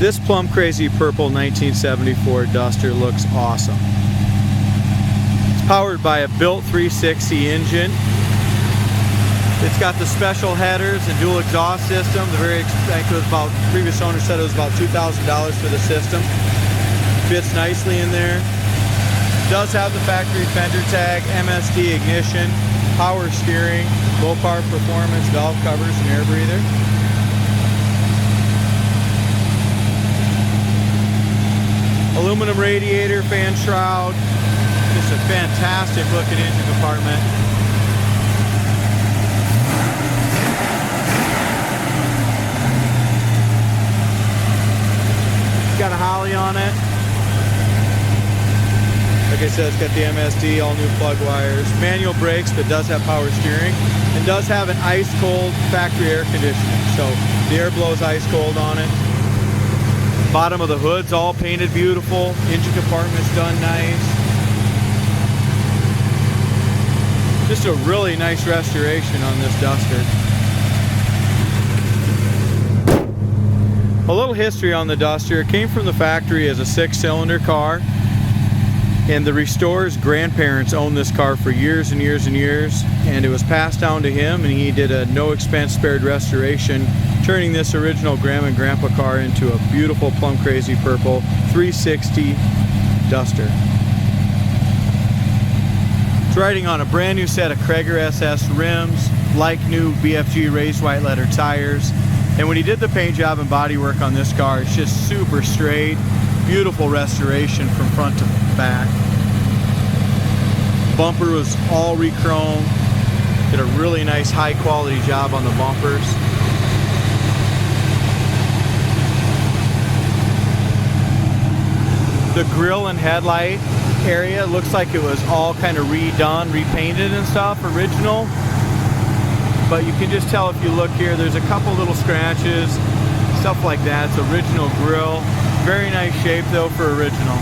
This plum crazy purple 1974 Duster looks awesome. It's powered by a built 360 engine. It's got the special headers and dual exhaust system. I think it was about, previous owner said it was about $2,000 for the system. Fits nicely in there. Does have the factory fender tag, MSD ignition, power steering, low power performance, valve covers, and air breather. Aluminum radiator, fan shroud. Just a fantastic looking engine compartment. It's got a Holly on it. Like I said, it's got the MSD, all new plug wires, manual brakes, but does have power steering, and does have an ice cold factory air conditioning. So the air blows ice cold on it. Bottom of the hood's all painted beautiful. Engine compartment's done nice. Just a really nice restoration on this Duster. A little history on the Duster. It came from the factory as a 6-cylinder car, and the restore's grandparents owned this car for years and years and years, and it was passed down to him, and he did a no expense spared restoration, turning this original Grandma and Grandpa car into a beautiful plum crazy purple 360 Duster. It's riding on a brand new set of Krager SS rims, like new BFG raised white letter tires, and when he did the paint job and body work on this car, it's just super straight, beautiful restoration from front to back. Bumper was all re-chrome. Did a really nice high quality job on the bumpers. The grill and headlight area looks like it was all kind of redone, repainted and stuff, original. But you can just tell if you look here, there's a couple little scratches, stuff like that. It's original grill. Very nice shape though for original.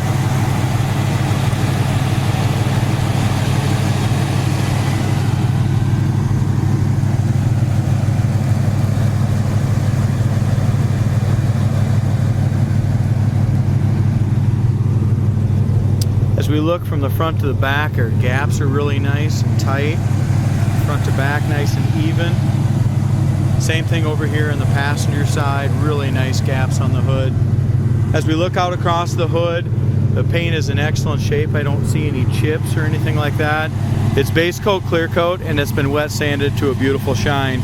As we look from the front to the back, our gaps are really nice and tight. Front to back, nice and even. Same thing over here on the passenger side, really nice gaps on the hood. As we look out across the hood, the paint is in excellent shape. I don't see any chips or anything like that. It's base coat, clear coat, and it's been wet sanded to a beautiful shine.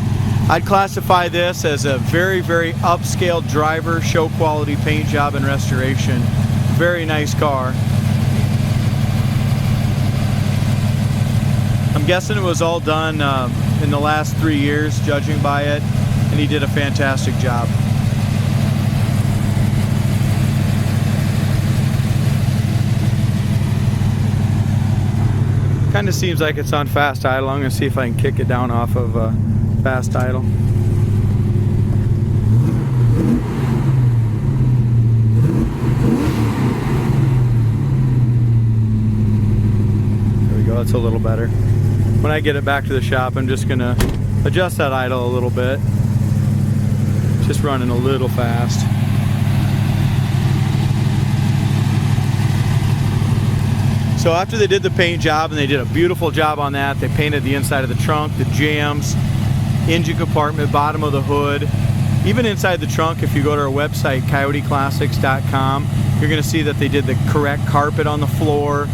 I'd classify this as a very, very upscale driver, show quality paint job and restoration. Very nice car. I'm guessing it was all done in the last 3 years, judging by it, and he did a fantastic job. Kind of seems like it's on fast idle. I'm going to see if I can kick it down off of fast idle. There we go, that's a little better. When I get it back to the shop, I'm just going to adjust that idle a little bit. Just running a little fast. So after they did the paint job, and they did a beautiful job on that, they painted the inside of the trunk, the jams, engine compartment, bottom of the hood. Even inside the trunk, if you go to our website, coyoteclassics.com, you're going to see that they did the correct carpet on the floor.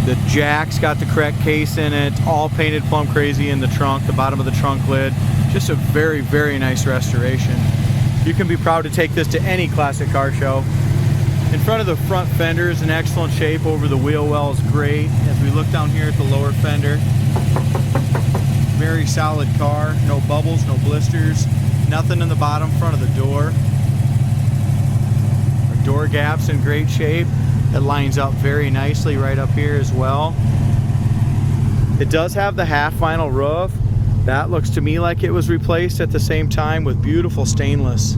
The jack's got the correct case in it, all painted plum crazy in the trunk, the bottom of the trunk lid. Just a very, very nice restoration. You can be proud to take this to any classic car show. In front of the front fender is in excellent shape. Over the wheel well is great. As we look down here at the lower fender, very solid car. No bubbles, no blisters, nothing in the bottom front of the door. Our door gap's in great shape. It lines up very nicely right up here as well. It does have the half vinyl roof. That looks to me like it was replaced at the same time with beautiful stainless.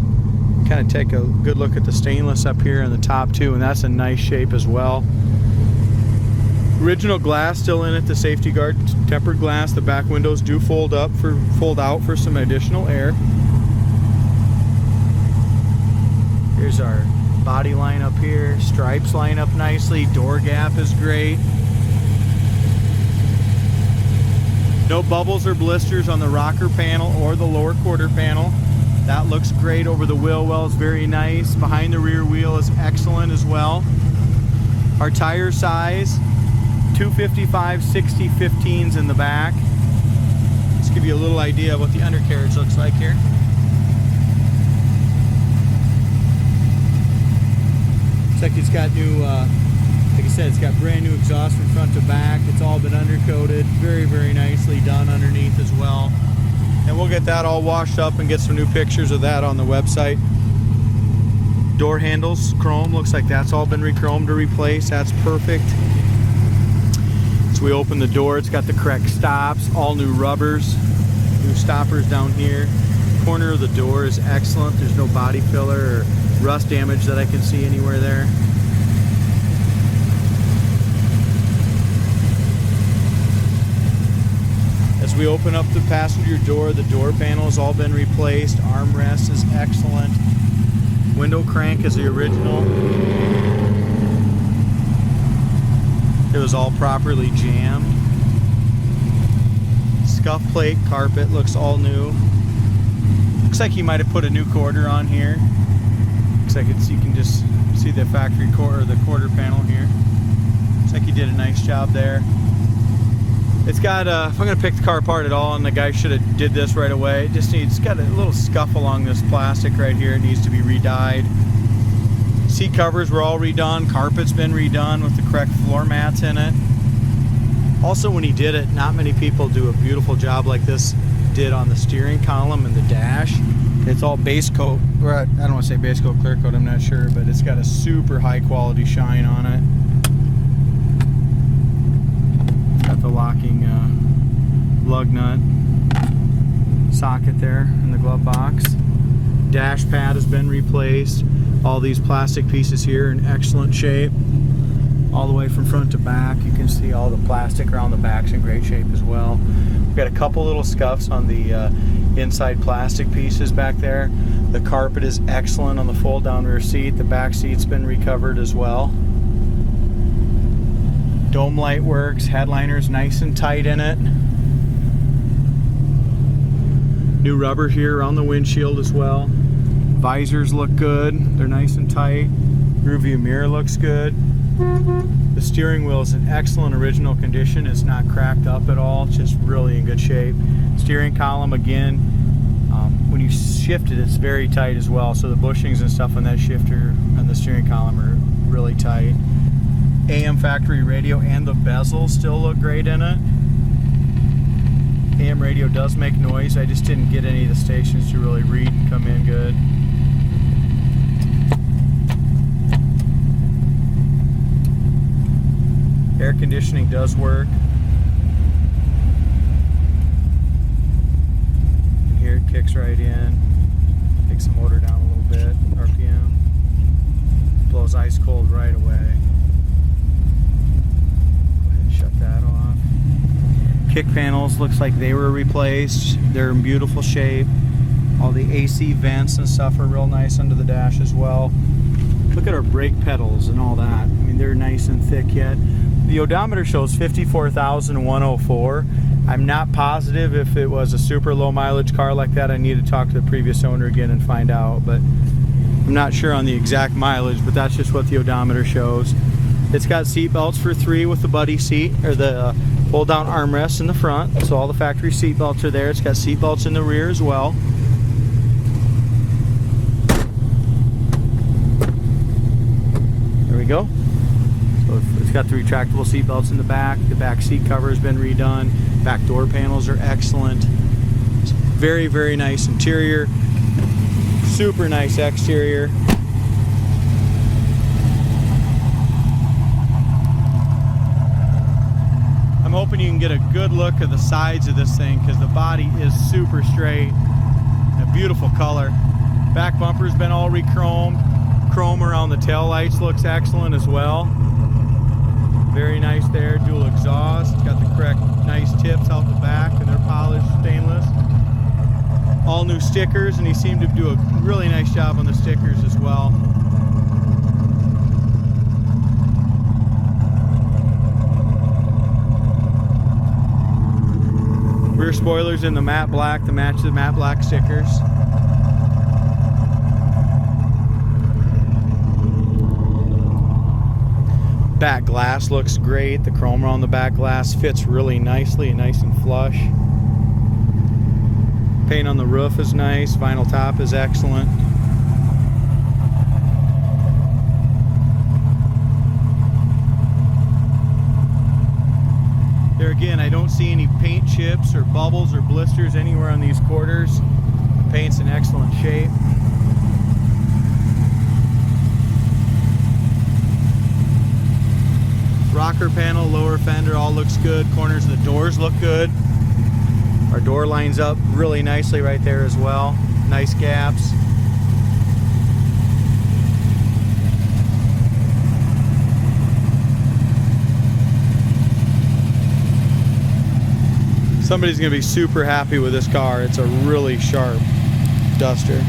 Kind of take a good look at the stainless up here in the top too, and that's in nice shape as well. Original glass still in it, the safety guard tempered glass. The back windows do fold out for some additional air. Here's our Body line up here, stripes line up nicely, door gap is great. No bubbles or blisters on the rocker panel or the lower quarter panel. That looks great over the wheel wells, very nice. Behind the rear wheel is excellent as well. Our tire size, 255 60/15s in the back. Let's give you a little idea of what the undercarriage looks like here. Looks like it's got new, like I said, it's got brand new exhaust from front to back. It's all been undercoated, very, very nicely done underneath as well. And we'll get that all washed up and get some new pictures of that on the website. Door handles, chrome, looks like that's all been re-chromed or replaced. That's perfect. So we open the door, it's got the correct stops, all new rubbers, new stoppers down here. Corner of the door is excellent. There's no body filler or rust damage that I can see anywhere there. As we open up the passenger door, the door panel has all been replaced. Armrest is excellent. Window crank is the original. It was all properly jammed. Scuff plate carpet looks all new. Looks like you might have put a new quarter on here. Looks like you can just see the factory quarter, the quarter panel here. Looks like you did a nice job there. It's got, if I'm going to pick the car apart at all, and the guy should have did this right away, it's got a little scuff along this plastic right here. It needs to be re-dyed. Seat covers were all redone. Carpet's been redone with the correct floor mats in it. Also, when he did it, not many people do a beautiful job like this did on the steering column and the dash. It's all base coat, or I don't want to say base coat, clear coat, I'm not sure, but it's got a super high quality shine on it. Got the locking lug nut socket there in the glove box. Dash pad has been replaced. All these plastic pieces here in excellent shape. All the way from front to back. You can see all the plastic around the back's in great shape as well. We've got a couple little scuffs on the inside plastic pieces back there. The carpet is excellent on the fold down rear seat. The back seat's been recovered as well. Dome light works, headliner's nice and tight in it. New rubber here around the windshield as well. Visors look good, they're nice and tight. Rear view mirror looks good. The steering wheel is in excellent original condition. It's not cracked up at all, it's just really in good shape. Steering column, again, when you shift it, it's very tight as well. So the bushings and stuff on that shifter and the steering column are really tight. AM factory radio and the bezel still look great in it. AM radio does make noise. I just didn't get any of the stations to really read and come in good. Air conditioning does work. And here it kicks right in. Takes the motor down a little bit, RPM. Blows ice cold right away. Shut that off. Kick panels looks like they were replaced. They're in beautiful shape. All the AC vents and stuff are real nice under the dash as well. Look at our brake pedals and all that. I mean, they're nice and thick yet. The odometer shows 54,104. I'm not positive if it was a super low mileage car like that. I need to talk to the previous owner again and find out, but I'm not sure on the exact mileage, but that's just what the odometer shows. It's got seat belts for 3 with the buddy seat, or the fold down armrests in the front. So all the factory seat belts are there. It's got seat belts in the rear as well. There we go. So it's got the retractable seat belts in the back. The back seat cover has been redone. Back door panels are excellent. It's very, very nice interior. Super nice exterior. I'm hoping you can get a good look at the sides of this thing because the body is super straight. A beautiful color. Back bumper's been all re-chromed. Chrome around the tail lights looks excellent as well. Very nice there. Dual exhaust. It's got the correct nice tips out the back and they're polished stainless. All new stickers, and he seemed to do a really nice job on the stickers as well. Rear spoilers in the matte black to match the matte black stickers. Back glass looks great. The chrome around the back glass fits really nicely, nice and flush. Paint on the roof is nice. Vinyl top is excellent. There again, I don't see any paint chips or bubbles or blisters anywhere on these quarters. The paint's in excellent shape. Rocker panel, lower fender, all looks good. Corners of the doors look good. Our door lines up really nicely right there as well. Nice gaps. Somebody's going to be super happy with this car. It's a really sharp duster.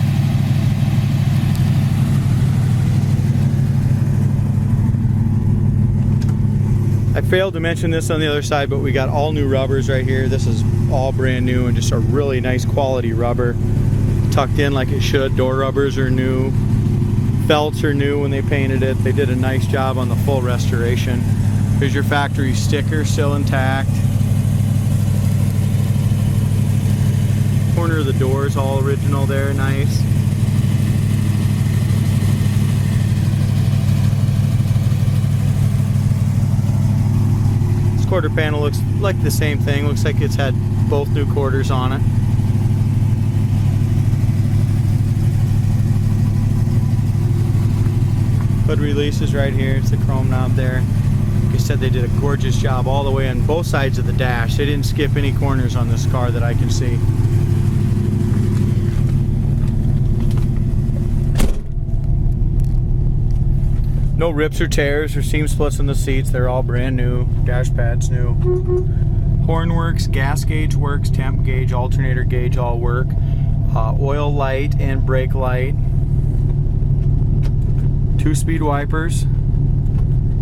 I failed to mention this on the other side, but we got all new rubbers right here. This is all brand new and just a really nice quality rubber. Tucked in like it should. Door rubbers are new. Felts are new when they painted it. They did a nice job on the full restoration. Here's your factory sticker, still intact. Corner of the doors all original there, nice. Quarter panel looks like the same thing. Looks like it's had both new quarters on it. Hood release is right here. It's the chrome knob there. Like I said, they did a gorgeous job all the way on both sides of the dash. They didn't skip any corners on this car that I can see. No rips or tears or seam splits on the seats. They're all brand new. Dash pad's new. Horn works, gas gauge works, temp gauge, alternator gauge all work. Oil light and brake light. 2-speed wipers.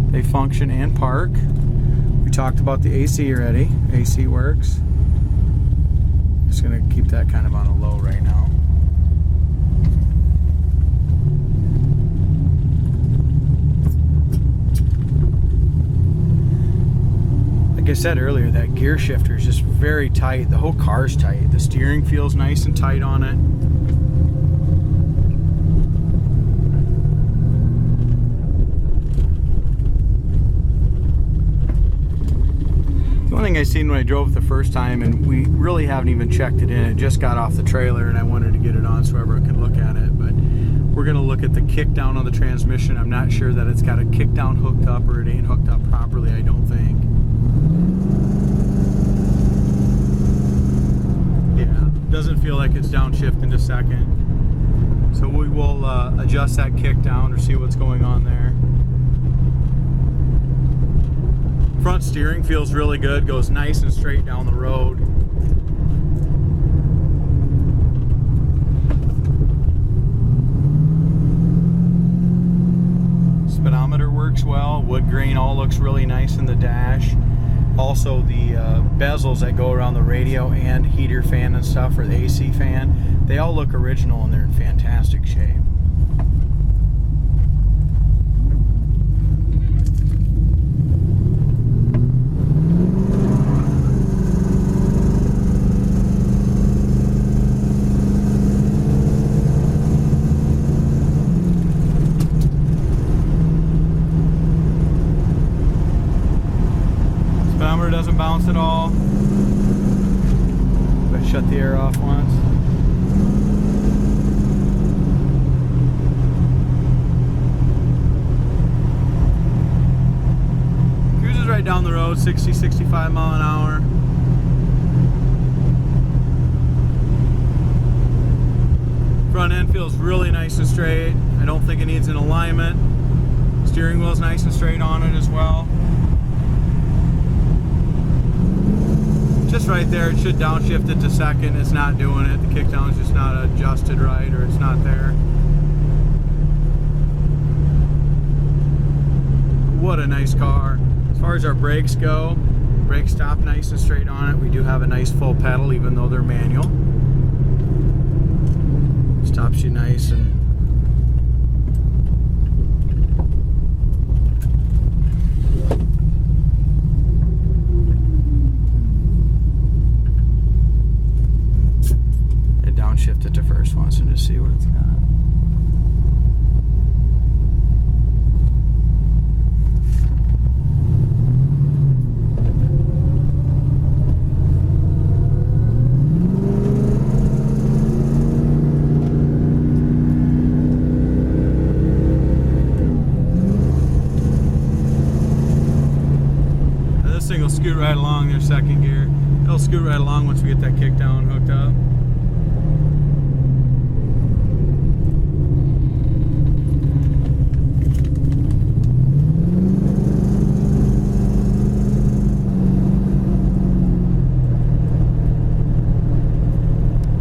They function and park. We talked about the AC already. AC works. Just gonna keep that kind of on a low right now. Like I said earlier, that gear shifter is just very tight. The whole car's tight. The steering feels nice and tight on it. The one thing I seen when I drove it the first time, and we really haven't even checked it in, it just got off the trailer and I wanted to get it on so everyone can look at it, but we're going to look at the kickdown on the transmission. I'm not sure that it's got a kickdown hooked up or it ain't hooked up properly, I don't think. Doesn't feel like it's downshift into second. So we will adjust that kick down or see what's going on there. Front steering feels really good, goes nice and straight down the road. Speedometer works well, wood grain all looks really nice in the dash. Also the bezels that go around the radio and heater fan and stuff, or the AC fan, they all look original and they're in fantastic shape. Doesn't bounce at all. But shut the air off once. Cruises right down the road, 60, 65 mile an hour. Front end feels really nice and straight. I don't think it needs an alignment. Steering wheel's nice and straight on it as well. Just right there, it should downshift it to second. It's not doing it. The kickdown is just not adjusted right, or it's not there. What a nice car. As far as our brakes go, Brake stop nice and straight on it. We do have a nice full pedal even though they're manual. Stops you nice and downshift it to first one, so just see what it's got. This thing will scoot right along. There's second gear. It'll scoot right along once we get that kick down hooked up.